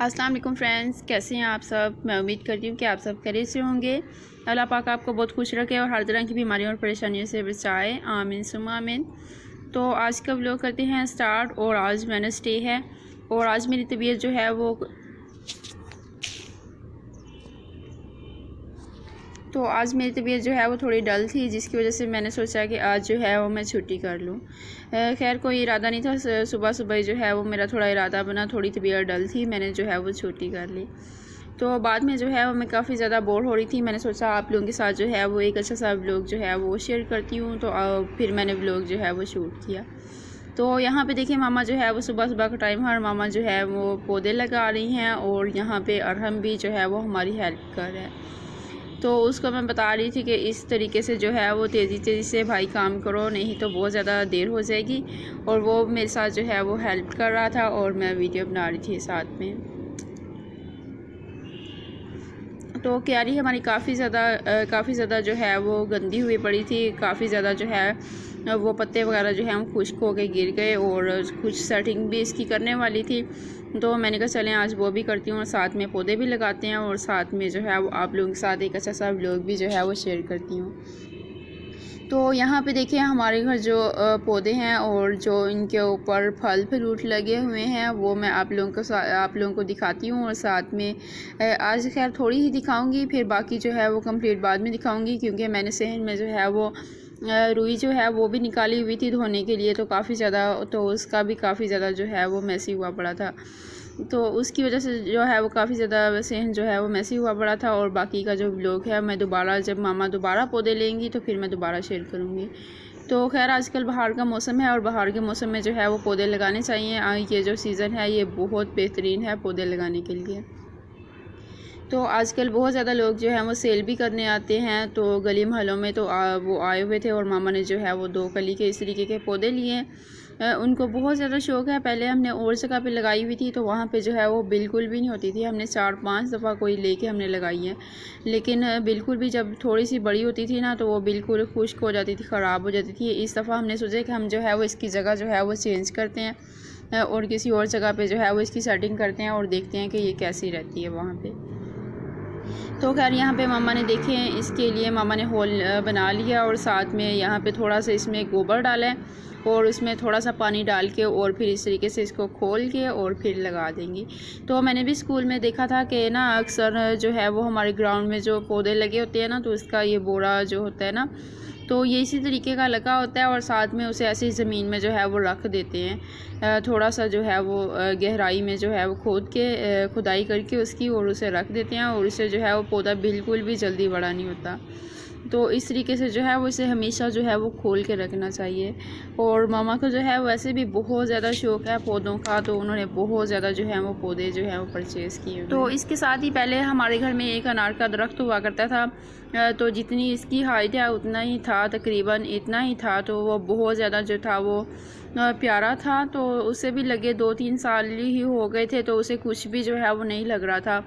अस्सलाम वालेकुम फ्रेंड्स, कैसे हैं आप सब। मैं उम्मीद करती हूँ कि आप सब खैरियत से होंगे। अल्लाह पाक आपको बहुत खुश रखे और हर तरह की बीमारियों और परेशानियों से बचाए, आमीन सुम्मा आमीन। तो आज का व्लॉग करते हैं स्टार्ट। और आज वेडनेसडे है और आज मेरी तबीयत जो है वो जो है वो थोड़ी डल थी, जिसकी वजह से मैंने सोचा कि आज जो है वो मैं छुट्टी कर लूँ। खैर कोई इरादा नहीं था, सुबह सुबह जो है वो मेरा थोड़ा इरादा बना, थोड़ी तबीयत डल थी, मैंने जो है वो छुट्टी कर ली। तो बाद में जो है वो मैं काफ़ी ज़्यादा बोर हो रही थी, मैंने सोचा आप लोगों के साथ जो है वो एक अच्छा सा व्लॉग जो है वो शेयर करती हूँ। तो फिर मैंने व्लॉग जो है वो शूट किया। तो यहाँ पे देखिए मामा जो है वो सुबह सुबह का टाइम है और मामा जो है वो पौधे लगा रही हैं और यहाँ पे अरहम भी जो है वो हमारी हेल्प कर रहा है। तो उसको मैं बता रही थी कि इस तरीके से जो है वो तेज़ी से भाई काम करो, नहीं तो बहुत ज़्यादा देर हो जाएगी। और वो मेरे साथ जो है वो हेल्प कर रहा था और मैं वीडियो बना रही थी साथ में। तो क्यारी हमारी काफ़ी ज़्यादा जो है वो गंदी हुई पड़ी थी, काफ़ी ज़्यादा जो है वो पत्ते वगैरह जो हैं वो खुश्क हो के गिर गए और कुछ सेटिंग भी इसकी करने वाली थी। तो मैंने कहा चलें आज वो भी करती हूँ और साथ में पौधे भी लगाते हैं और साथ में जो है वो आप लोगों के साथ एक अच्छा सा व्लॉग भी जो है वो शेयर करती हूँ। तो यहाँ पे देखिए हमारे घर जो पौधे हैं और जो इनके ऊपर फल फ्रूट लगे हुए हैं वो मैं आप लोगों को दिखाती हूँ। और साथ में आज खैर थोड़ी ही दिखाऊंगी, फिर बाकी जो है वो कंप्लीट बाद में दिखाऊंगी, क्योंकि मैंने सहन में जो है वो रुई जो है वो भी निकाली हुई थी धोने के लिए, तो काफ़ी ज़्यादा, तो उसका भी काफ़ी ज़्यादा जो है वो मैसी हुआ पड़ा था। तो उसकी वजह से जो है वो काफ़ी ज़्यादा सहन जो है वो मैसी हुआ पड़ा था। और बाकी का जो व्लॉग है मैं दोबारा, जब मामा दोबारा पौधे लेंगी तो फिर मैं दोबारा शेयर करूँगी। तो खैर आजकल बाहर का मौसम है और बाहर के मौसम में जो है वो पौधे लगाने चाहिए। ये जो सीज़न है ये बहुत बेहतरीन है पौधे लगाने के लिए। तो आजकल बहुत ज़्यादा लोग जो हैं वो सेल भी करने आते हैं, तो गली महलों में तो वो आए हुए थे और मामा ने जो है वो 2 कली के इस तरीके के पौधे लिए। उनको बहुत ज़्यादा शौक़ है। पहले हमने और जगह पे लगाई हुई थी तो वहाँ पे जो है वो बिल्कुल भी नहीं होती थी, हमने 4-5 दफ़ा कोई लेके हमने लगाई है, लेकिन बिल्कुल भी जब थोड़ी सी बड़ी होती थी ना तो वो बिल्कुल खुश्क हो जाती थी, ख़राब हो जाती थी। इस दफ़ा हमने सोचा कि हम जो है वो इसकी जगह जो है वो चेंज करते हैं और किसी और जगह पर जो है वो इसकी सेटिंग करते हैं और देखते हैं कि ये कैसी रहती है वहाँ पर। तो खैर यहाँ पे मामा ने देखे इसके लिए मामा ने होल बना लिया और साथ में यहाँ पे थोड़ा सा इसमें गोबर डाला है और उसमें थोड़ा सा पानी डाल के और फिर इस तरीके से इसको खोल के और फिर लगा देंगी। तो मैंने भी स्कूल में देखा था कि ना अक्सर जो है वो हमारे ग्राउंड में जो पौधे लगे होते हैं ना, तो उसका ये बोरा जो होता है ना, तो ये इसी तरीके का लगा होता है और साथ में उसे ऐसी ज़मीन में जो है वो रख देते हैं, थोड़ा सा जो है वो गहराई में जो है वो खोद के खुदाई करके उसकी और उसे रख देते हैं और उससे जो है वो पौधा बिल्कुल भी जल्दी बड़ा नहीं होता। तो इस तरीके से जो है वो इसे हमेशा जो है वो खोल के रखना चाहिए। और मामा को जो है वैसे भी बहुत ज़्यादा शौक़ है पौधों का, तो उन्होंने बहुत ज़्यादा जो है वो पौधे जो है वो परचेज़ किए। तो इसके साथ ही पहले हमारे घर में एक अनार का दरख्त हुआ करता था, तो जितनी इसकी हाइट है उतना ही था, तकरीबन इतना ही था। तो वो बहुत ज़्यादा जो था वो प्यारा था, तो उसे भी लगे 2-3 साल ही हो गए थे, तो उसे कुछ भी जो है वो नहीं लग रहा था,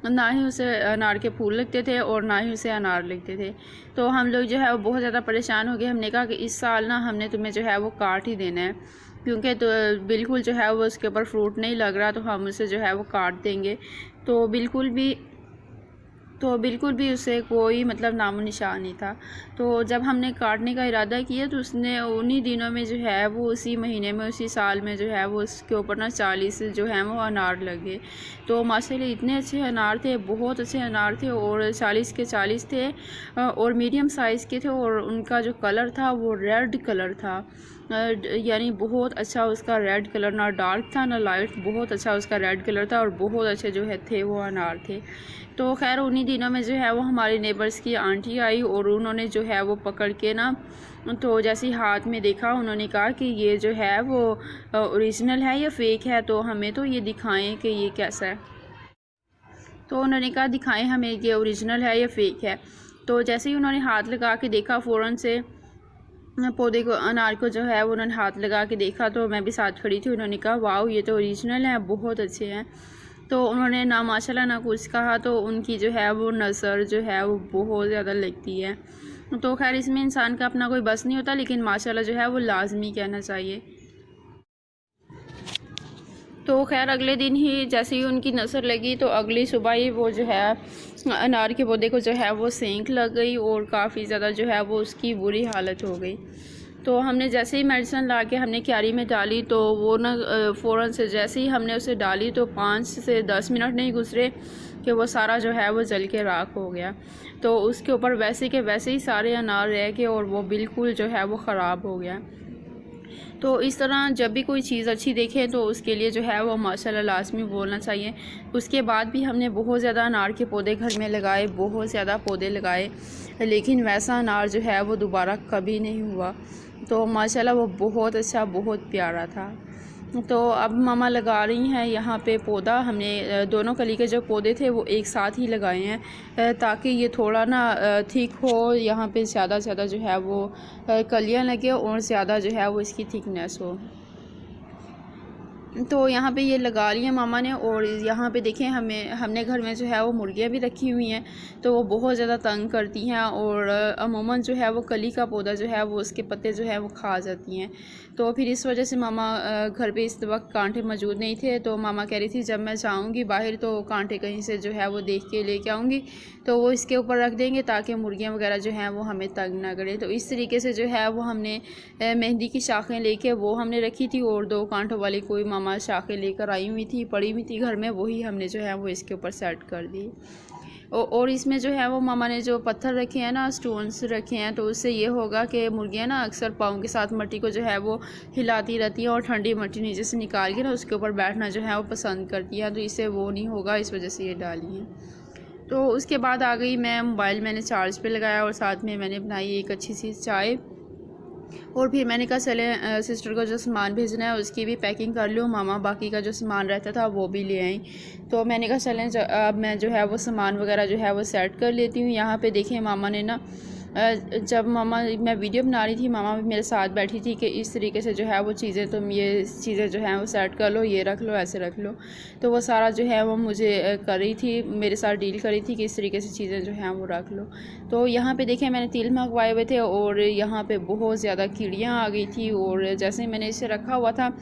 ना ही उसे अनार के फूल लगते थे और ना ही उसे अनार लगते थे। तो हम लोग जो है वो बहुत ज़्यादा परेशान हो गए। हमने कहा कि इस साल ना हमने तुम्हें जो है वो काट ही देना है, क्योंकि तो बिल्कुल जो है वो उसके ऊपर फ्रूट नहीं लग रहा, तो हम उसे जो है वो काट देंगे। तो बिल्कुल भी उसे कोई मतलब नामो निशान नहीं था। तो जब हमने काटने का इरादा किया तो उसने उन्हीं दिनों में जो है वो उसी महीने में उसी साल में जो है वो उसके ऊपर ना 40 जो है वो अनार लगे। तो माशाल्लाह इतने अच्छे अनार थे, बहुत अच्छे अनार थे और 40 के 40 थे और मीडियम साइज़ के थे और उनका जो कलर था वो रेड कलर था, यानी बहुत अच्छा उसका रेड कलर, ना डार्क था ना लाइट, बहुत अच्छा उसका रेड कलर था और बहुत अच्छे जो है थे वो अनार थे। तो खैर उन्हीं दिनों में जो है वो हमारी नेबर्स की आंटी आई और उन्होंने जो है वो पकड़ के ना, तो जैसे ही हाथ में देखा उन्होंने कहा कि ये जो है वो ओरिजिनल है या फेक है, तो हमें तो ये दिखाएं कि ये कैसा है। तो उन्होंने कहा दिखाएं हमें ये ओरिजिनल है या फेक है। तो जैसे ही उन्होंने हाथ लगा के देखा, फ़ौरन से पौधे को, अनार को जो है वो उन्होंने हाथ लगा के देखा, तो मैं भी साथ खड़ी थी। उन्होंने कहा वाह ये तो ओरिजिनल है, बहुत अच्छे हैं। तो उन्होंने ना माशाल्लाह ना कुछ कहा, तो उनकी जो है वो नज़र जो है वो बहुत ज़्यादा लगती है। तो खैर इसमें इंसान का अपना कोई बस नहीं होता, लेकिन माशाल्लाह जो है वो लाजमी कहना चाहिए। तो खैर अगले दिन ही जैसे ही उनकी नज़र लगी तो अगली सुबह ही वो जो है अनार के पौधे को जो है वो सेंक लग गई और काफ़ी ज़्यादा जो है वो उसकी बुरी हालत हो गई। तो हमने जैसे ही मेडिसिन ला के हमने क्यारी में डाली तो वो ना फ़ौरन से जैसे ही हमने उसे डाली तो 5 से 10 मिनट नहीं गुजरे कि वो सारा जो है वो जल के राख हो गया। तो उसके ऊपर वैसे के वैसे ही सारे अनार रह गए और वो बिल्कुल जो है वो ख़राब हो गया। तो इस तरह जब भी कोई चीज़ अच्छी देखें तो उसके लिए जो है वो माशाल्लाह लाज़मी बोलना चाहिए। उसके बाद भी हमने बहुत ज़्यादा अनार के पौधे घर में लगाए, बहुत ज़्यादा पौधे लगाए, लेकिन वैसा अनार जो है वो दोबारा कभी नहीं हुआ। तो माशाल्लाह वो बहुत अच्छा, बहुत प्यारा था। तो अब मामा लगा रही हैं यहाँ पे पौधा। हमने दोनों कली के जो पौधे थे वो एक साथ ही लगाए हैं ताकि ये थोड़ा ना थिक हो, यहाँ पे ज़्यादा से ज़्यादा जो है वो कलियाँ लगे और ज़्यादा जो है वो इसकी थिकनेस हो। तो यहाँ पे ये लगा रही हैं मामा ने। और यहाँ पे देखें हमने घर में जो है वो मुर्गियाँ भी रखी हुई हैं, तो वो बहुत ज़्यादा तंग करती हैं और अमूमन जो है वो कली का पौधा जो है वो उसके पत्ते जो है वो खा जाती हैं। तो फिर इस वजह से मामा घर पे इस वक्त कांटे मौजूद नहीं थे। तो मामा कह रही थी जब मैं जाऊँगी बाहर तो कांटे कहीं से जो है वो देख के लेके आऊँगी, तो वो इसके ऊपर रख देंगे ताकि मुर्गियाँ वगैरह जो हैं वो हमें तंग ना करें। तो इस तरीके से जो है वो हमने मेहंदी की शाखें लेके वो हमने रखी थी और 2 कांटों वाली कोई मामा शाखें लेकर आई हुई थी, पड़ी हुई थी घर में, वही हमने जो है वो इसके ऊपर सेट कर दी। और इसमें जो है वो मामा ने जो पत्थर रखे हैं ना, स्टोन्स रखे हैं, तो उससे ये होगा कि मुर्गियाँ ना अक्सर पाँव के साथ मिट्टी को जो है वो हिलाती रहती हैं और ठंडी मिट्टी नीचे से निकाल के ना उसके ऊपर बैठना जो है वो पसंद करती हैं, तो इससे वो नहीं होगा, इस वजह से ये डाली हैं। तो उसके बाद आ गई मैं, मोबाइल मैंने चार्ज पे लगाया और साथ में मैंने बनाई एक अच्छी सी चाय। और फिर मैंने कहा चले सिस्टर को जो सामान भेजना है उसकी भी पैकिंग कर लूँ, मामा बाकी का जो सामान रहता था वो भी ले आई। तो मैंने कहा चलें अब मैं जो है वो सामान वगैरह जो है वो सेट कर लेती हूँ। यहाँ पे देखें मामा ने ना जब मैं वीडियो बना रही थी, मामा भी मेरे साथ बैठी थी कि इस तरीके से जो है वो चीज़ें तुम ये चीज़ें जो हैं वो सेट कर लो, ये रख लो, ऐसे रख लो। तो वो सारा जो है वो मुझे कर रही थी, मेरे साथ डील कर रही थी कि इस तरीके से चीज़ें जो हैं वो रख लो। तो यहाँ पे देखें मैंने तिल मंगवाए हुए थे और यहाँ पे बहुत ज़्यादा कीड़ियाँ आ गई थी और जैसे ही मैंने इसे रखा हुआ था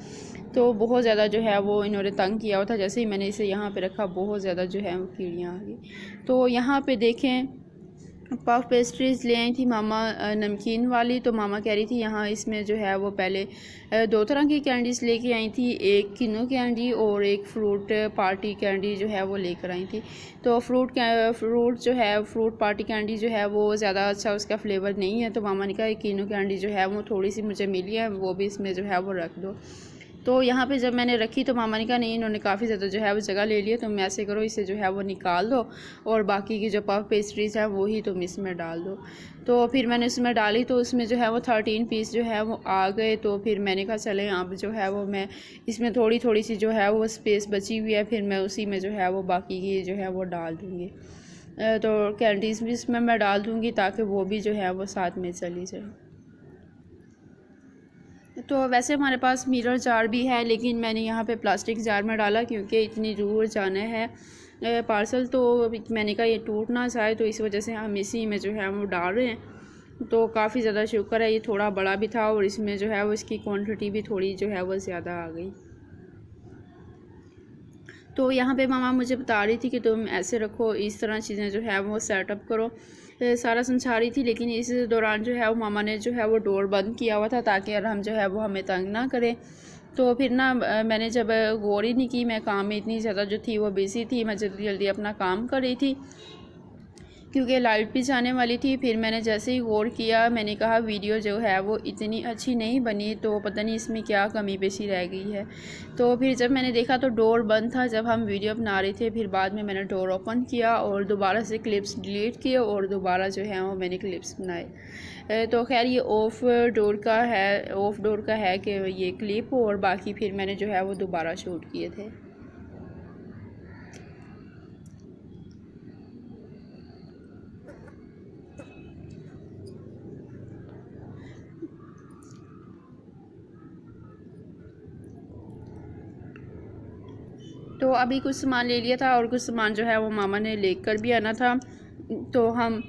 तो बहुत ज़्यादा जो है वो इन्होंने तंग किया हुआ था। जैसे ही मैंने इसे यहाँ पे रखा बहुत ज़्यादा जो है वो कीड़ियाँ आ गई। तो यहाँ पे देखें पफ पेस्ट्रीज़ ले आई थी मामा नमकीन वाली। तो मामा कह रही थी यहाँ इसमें जो है वो पहले 2 तरह की कैंडीज़ लेके आई थी, एक किनो कैंडी और एक फ्रूट पार्टी कैंडी जो है वो लेकर आई थी। तो फ्रूट जो है फ्रूट पार्टी कैंडी जो है वो ज़्यादा अच्छा उसका फ्लेवर नहीं है, तो मामा ने कहा किनो कैंडी जो है वो थोड़ी सी मुझे मिली है, वो भी इसमें जो है वो रख दो। तो यहाँ पे जब मैंने रखी तो मामा ने कहा नहीं, इन्होंने काफ़ी ज़्यादा जो है वो जगह ले लिया, तुम ऐसे करो इसे जो है वो निकाल दो और बाकी की जो पफ पेस्ट्रीज़ है वही तुम इसमें डाल दो। तो फिर मैंने उसमें डाली तो उसमें जो है वो 13 पीस जो है वो आ गए। तो फिर मैंने कहा चले अब जो है वो मैं इसमें थोड़ी थोड़ी सी जो है वो स्पेस बची हुई है, फिर मैं उसी में जो है वो बाकी की जो है वो डाल दूँगी। तो कैंडीज़ भी इसमें मैं डाल दूँगी ताकि वो भी जो है वो साथ में चली जाए। तो वैसे हमारे पास मिरर जार भी है, लेकिन मैंने यहाँ पे प्लास्टिक जार में डाला क्योंकि इतनी दूर जाना है पार्सल, तो मैंने कहा ये टूट ना जाए, तो इस वजह से हम इसी में जो है वो डाल रहे हैं। तो काफ़ी ज़्यादा शुक्र है, ये थोड़ा बड़ा भी था और इसमें जो है वो इसकी क्वांटिटी भी थोड़ी जो है वो ज़्यादा आ गई। तो यहाँ पे मामा मुझे बता रही थी कि तुम ऐसे रखो, इस तरह चीज़ें जो है वो सेटअप करो, सारा समझा रही थी। लेकिन इस दौरान जो है वो मामा ने जो है वो डोर बंद किया हुआ था ताकि हम जो है वो हमें तंग ना करें। तो फिर ना मैंने जब गौर ही नहीं की, मैं काम में इतनी ज़्यादा जो थी वो बिज़ी थी, मैं जल्दी जल्दी अपना काम कर रही थी क्योंकि लाइट भी जाने वाली थी। फिर मैंने जैसे ही गौर किया, मैंने कहा वीडियो जो है वो इतनी अच्छी नहीं बनी, तो पता नहीं इसमें क्या कमी पेशी रह गई है। तो फिर जब मैंने देखा तो डोर बंद था जब हम वीडियो बना रहे थे। फिर बाद में मैंने डोर ओपन किया और दोबारा से क्लिप्स डिलीट किए और दोबारा जो है वो मैंने क्लिप्स बनाए। तो खैर ये ऑफ़ डोर का है कि ये क्लिप, और बाकी फिर मैंने जो है वो दोबारा शूट किए थे। तो अभी कुछ सामान ले लिया था और कुछ सामान जो है वो मामा ने लेकर भी आना था। तो हम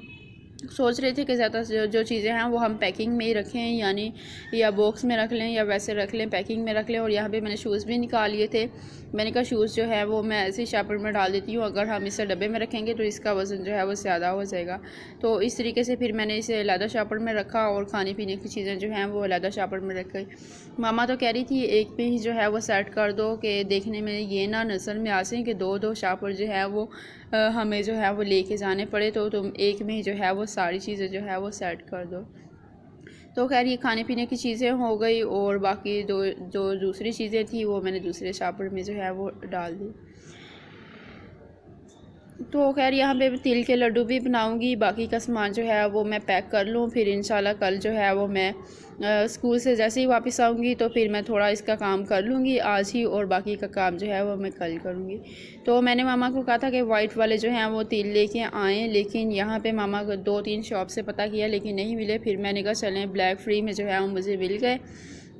सोच रहे थे कि ज़्यादा जो चीज़ें हैं वो हम पैकिंग में ही रखें, यानी या बॉक्स में रख लें या वैसे रख लें, पैकिंग में रख लें। और यहाँ पे मैंने शूज़ भी निकाल लिए थे। मैंने कहा शूज़ जो है वो मैं ऐसे ही शापर में डाल देती हूँ, अगर हम इसे डब्बे में रखेंगे तो इसका वज़न जो है वो ज़्यादा हो जाएगा। तो इस तरीके से फिर मैंने इसे अलहदा शापर में रखा और खाने पीने की चीज़ें जो हैं वो अलहदा शापर में रख गई। मामा तो कह रही थी एक में ही जो है वो सेट कर दो, कि देखने में ये ना नज़र में आ सकें कि दो दो शापर जो है वो हमें जो है वो लेके जाने पड़े, तो तुम एक में ही जो है वो सारी चीज़ें जो है वो सेट कर दो। तो खैर ये खाने पीने की चीज़ें हो गई, और बाकी जो दूसरी चीज़ें थी वो मैंने दूसरे शापर में जो है वो डाल दी। तो खैर यहाँ पे तिल के लड्डू भी बनाऊँगी, बाकी का सामान जो है वो मैं पैक कर लूँ, फिर इंशाल्लाह कल जो है वो मैं स्कूल से जैसे ही वापस आऊँगी तो फिर मैं थोड़ा इसका काम कर लूँगी आज ही, और बाकी का काम जो है वो मैं कल करूँगी। तो मैंने मामा को कहा था कि वाइट वाले जो हैं वो तिल लेके आएँ, लेकिन यहाँ पे मामा को 2-3 शॉप से पता किया लेकिन नहीं मिले। फिर मैंने कहा चलें ब्लैक फ्री में जो है वो मुझे मिल गए,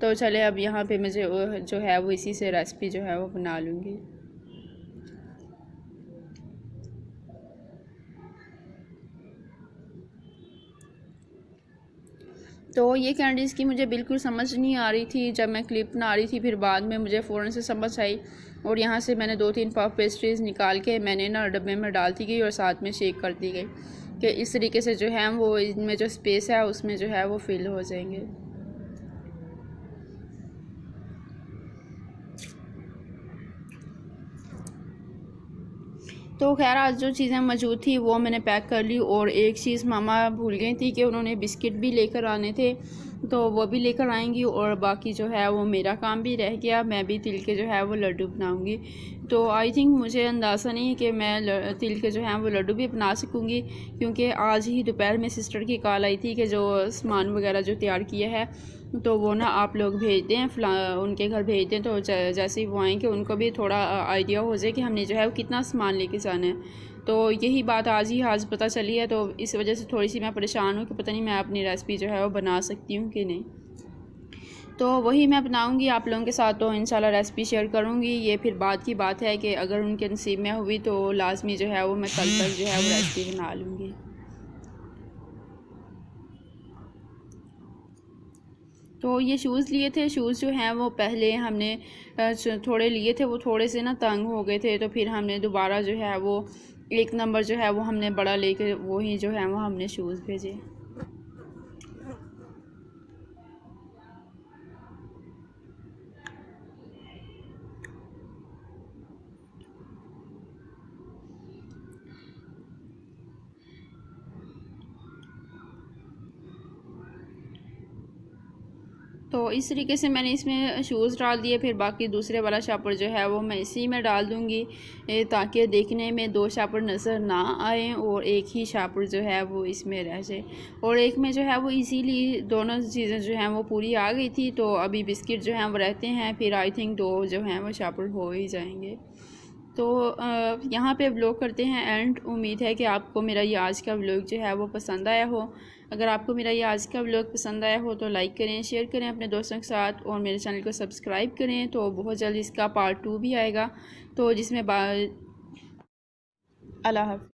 तो चले अब यहाँ पर मुझे जो है वो इसी से रेसिपी जो है वो बना लूँगी। तो ये कैंडीज़ की मुझे बिल्कुल समझ नहीं आ रही थी जब मैं क्लिप बना रही थी, फिर बाद में मुझे फ़ौरन से समझ आई, और यहाँ से मैंने 2-3 पफ पेस्ट्रीज़ निकाल के मैंने ना डब्बे में डाल दी गई और साथ में शेक कर दी गई, कि इस तरीके से जो है वो इनमें जो स्पेस है उसमें जो है वो फिल हो जाएंगे। तो खैर आज जो चीज़ें मौजूद थी वो मैंने पैक कर ली, और एक चीज़ मामा भूल गई थी कि उन्होंने बिस्किट भी लेकर आने थे, तो वो भी लेकर आएंगी, और बाकी जो है वो मेरा काम भी रह गया, मैं भी तिल के जो है वो लड्डू बनाऊंगी। तो आई थिंक मुझे अंदाज़ा नहीं है कि मैं तिल के जो हैं वो लड्डू भी बना सकूंगी, क्योंकि आज ही दोपहर में सिस्टर की कॉल आई थी कि जो सामान वगैरह जो तैयार किया है तो वो ना आप लोग भेज दें, उनके घर भेज दें, तो जैसे ही वो आएँगे उनको भी थोड़ा आइडिया हो जाए कि हमने जो है वो कितना सामान लेके जाना है। तो यही बात आज पता चली है, तो इस वजह से थोड़ी सी मैं परेशान हूँ कि पता नहीं मैं अपनी रेसिपी जो है वो बना सकती हूँ कि नहीं। तो वही मैं बनाऊँगी आप लोगों के साथ, तो इंशाल्लाह रेसिपी शेयर करूँगी। ये फिर बाद की बात है कि अगर उनके नसीब में हुई तो लाजमी जो है वो मैं कल तक जो है वो रेसिपी बना लूँगी। तो ये शूज़ लिए थे, शूज़ जो हैं वो पहले हमने थोड़े लिए थे, वो थोड़े से ना तंग हो गए थे, तो फिर हमने दोबारा जो है वो 1 नंबर जो है वो हमने बड़ा लेके वही जो है वो हमने शूज़ भेजे। तो इस तरीके से मैंने इसमें शूज़ डाल दिए, फिर बाकी दूसरे वाला शापर जो है वो मैं इसी में डाल दूँगी, ताकि देखने में 2 शापर नज़र ना आए और एक ही शापर जो है वो इसमें रह जाए। और एक में जो है वो इजीली दोनों चीज़ें जो हैं वो पूरी आ गई थी, तो अभी बिस्किट जो हैं वो रहते हैं, फिर आई थिंक 2 जो हैं वो शापर हो ही जाएंगे। तो यहाँ पे व्लॉग करते हैं एंड। उम्मीद है कि आपको मेरा ये आज का व्लॉग जो है वो पसंद आया हो। अगर आपको मेरा ये आज का व्लॉग पसंद आया हो तो लाइक करें, शेयर करें अपने दोस्तों के साथ, और मेरे चैनल को सब्सक्राइब करें। तो बहुत जल्द इसका पार्ट 2 भी आएगा, तो जिसमें अल्लाह हाफ़िज़।